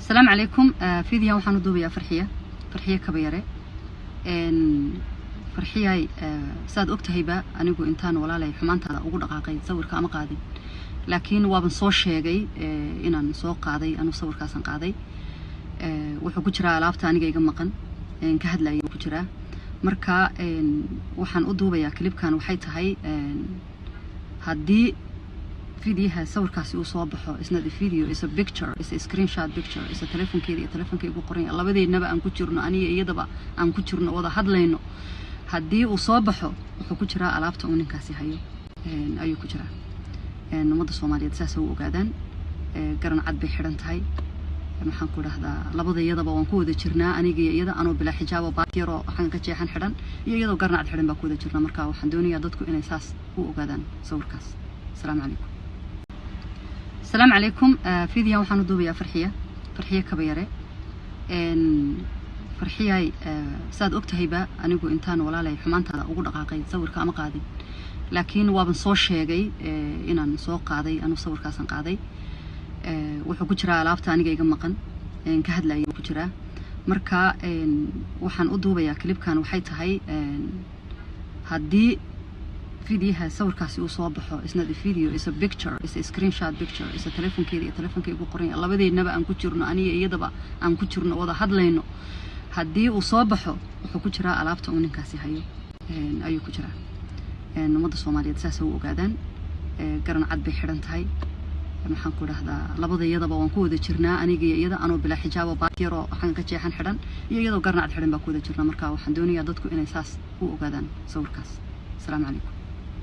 السلام عليكم. فيديو waxaan u duubayaa farxiye kabayare farxiyay saad ogtahayba anigu intaan walaalay xumaantaada ugu dhaqaaqay sawirka ama qaadin laakiin waaban soo sheegay inaan soo qaaday anu sawirkaasan qaaday wuxuu ku jiraa alaabta aniga iga maqan ka hadlayay ku jiraa marka waxaan u duubayaa clipkan waxay tahay haddii فيديوها صور كاسي وصوبحه is not a video is a picture is a screenshot picture is a telephone كيدي قرين الله بدي نبأ أن كتشرنا أني يدبا أن كتشرنا وضع حد لينه هدي وصوبحه وكتشرا علابته من كاسي هيو أيو كتشرا نمط الصومالية تساسه وقادن قرن عد بحرنت هاي محن كل هذا لبضي يدبا وانكود تشرنا أني يدا أنا بلا حجاب وباكيرو حن كتشي حن حرن يدا وقرن عد حرن بكود تشرنا مركا وحندوني يدتكو إن أساس وقادن صور كاس السلام عليكم. السلام عليكم. فيديو waxaan u duubayaa farxiye kabayare farxiyay saad ogtahayba anigu intaan walaalay xumaantaada ugu dhaqaaqay sawirka ama qaadin laakiin waaban soo sheegay inaan soo qaaday anu sawirkaasan qaaday wuxuu ku jiraa alaabta aniga iga maqan ka hadlayay ku jiraa marka waxaan u duubayaa clipkan waxay tahay haddii فيديوها صور كاسي وصوبحه is not a video is a picture is a screenshot picture is a telephone كيدي قرين الله بدي نبأ أن كتشرنا أني يدبا أن كتشرنا وضع حد لينه هدي وصوبحه وكتشرا علابته من كاسي هيو أيو كتشرا نمط الصومالية تساسه وقادن قرن عد بحرنت هاي محن كل هذا لبضي يدبا وانكود تشرنا أني يدا أنا بلا حجاب وباكيرو حن كتشي حن حرن يدا وقرن عد حرن بكود تشرنا مركا وحندوني يدتكو إن أساس وقادن صور كاس السلام عليكم.